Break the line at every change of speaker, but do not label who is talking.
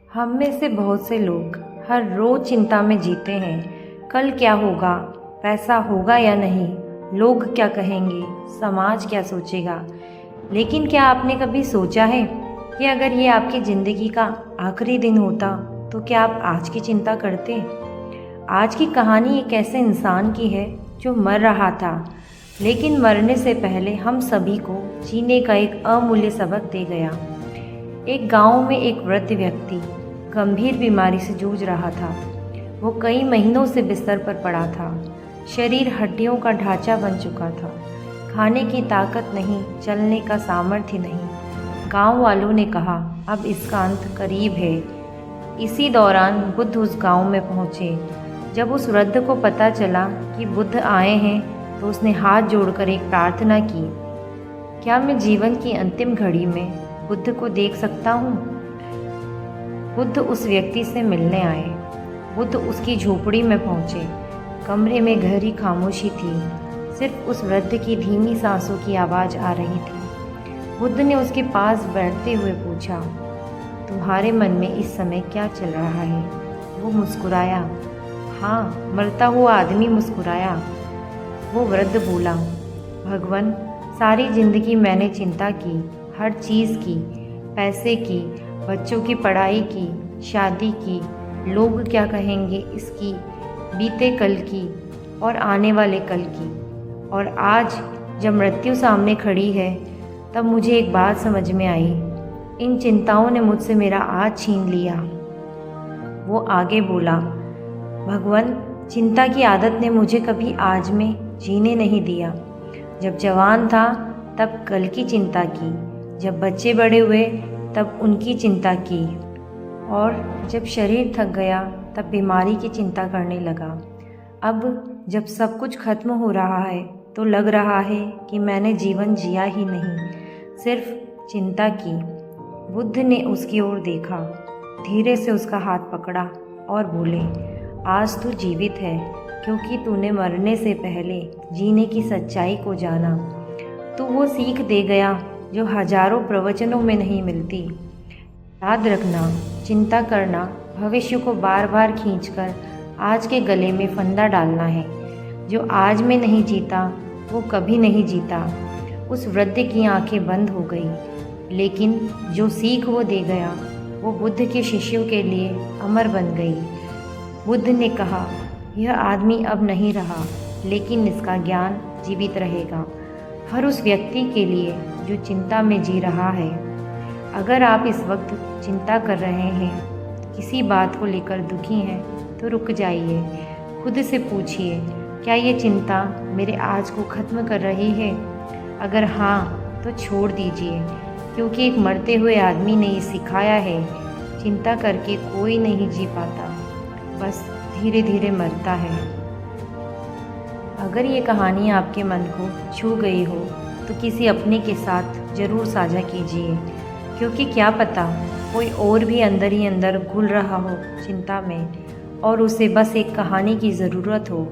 हम में से बहुत से लोग हर रोज चिंता में जीते हैं। कल क्या होगा, पैसा होगा या नहीं, लोग क्या कहेंगे, समाज क्या सोचेगा। लेकिन क्या आपने कभी सोचा है कि अगर ये आपकी ज़िंदगी का आखिरी दिन होता तो क्या आप आज की चिंता करते? आज की कहानी एक ऐसे इंसान की है जो मर रहा था, लेकिन मरने से पहले हम सभी को जीने का एक अमूल्य सबक दे गया। एक गांव में एक वृद्ध व्यक्ति गंभीर बीमारी से जूझ रहा था। वो कई महीनों से बिस्तर पर पड़ा था। शरीर हड्डियों का ढांचा बन चुका था। खाने की ताकत नहीं, चलने का सामर्थ्य नहीं। गांव वालों ने कहा, अब इसका अंत करीब है। इसी दौरान बुद्ध उस गांव में पहुंचे। जब उस वृद्ध को पता चला कि बुद्ध आए हैं तो उसने हाथ जोड़कर एक प्रार्थना की, क्या मैं जीवन की अंतिम घड़ी में बुद्ध को देख सकता हूँ? बुद्ध उस व्यक्ति से मिलने आए। बुद्ध उसकी झोपड़ी में पहुँचे। कमरे में गहरी खामोशी थी। सिर्फ उस वृद्ध की धीमी सांसों की आवाज़ आ रही थी। बुद्ध ने उसके पास बैठते हुए पूछा, तुम्हारे मन में इस समय क्या चल रहा है? वो मुस्कुराया। हाँ, मरता हुआ आदमी मुस्कुराया। वो वृद्ध बोला, भगवान, सारी जिंदगी मैंने चिंता की, हर चीज़ की, पैसे की, बच्चों की पढ़ाई की, शादी की, लोग क्या कहेंगे इसकी, बीते कल की और आने वाले कल की। और आज जब मृत्यु सामने खड़ी है तब मुझे एक बात समझ में आई, इन चिंताओं ने मुझसे मेरा आज छीन लिया। वो आगे बोला, भगवान, चिंता की आदत ने मुझे कभी आज में जीने नहीं दिया। जब जवान था तब कल की चिंता की, जब बच्चे बड़े हुए तब उनकी चिंता की, और जब शरीर थक गया तब बीमारी की चिंता करने लगा। अब जब सब कुछ खत्म हो रहा है तो लग रहा है कि मैंने जीवन जिया ही नहीं, सिर्फ चिंता की। बुद्ध ने उसकी ओर देखा, धीरे से उसका हाथ पकड़ा और बोले, आज तू जीवित है क्योंकि तूने मरने से पहले जीने की सच्चाई को जाना। तू वो सीख दे गया जो हजारों प्रवचनों में नहीं मिलती। याद रखना, चिंता करना भविष्य को बार बार खींचकर आज के गले में फंदा डालना है। जो आज में नहीं जीता वो कभी नहीं जीता। उस वृद्ध की आंखें बंद हो गई, लेकिन जो सीख वो दे गया वो बुद्ध के शिष्यों के लिए अमर बन गई। बुद्ध ने कहा, यह आदमी अब नहीं रहा, लेकिन इसका ज्ञान जीवित रहेगा हर उस व्यक्ति के लिए जो चिंता में जी रहा है। अगर आप इस वक्त चिंता कर रहे हैं, किसी बात को लेकर दुखी हैं, तो रुक जाइए। खुद से पूछिए, क्या ये चिंता मेरे आज को ख़त्म कर रही है? अगर हाँ, तो छोड़ दीजिए, क्योंकि एक मरते हुए आदमी ने ये सिखाया है, चिंता करके कोई नहीं जी पाता, बस धीरे धीरे मरता है। अगर ये कहानी आपके मन को छू गई हो तो किसी अपने के साथ ज़रूर साझा कीजिए, क्योंकि क्या पता कोई और भी अंदर ही अंदर घुल रहा हो चिंता में, और उसे बस एक कहानी की ज़रूरत हो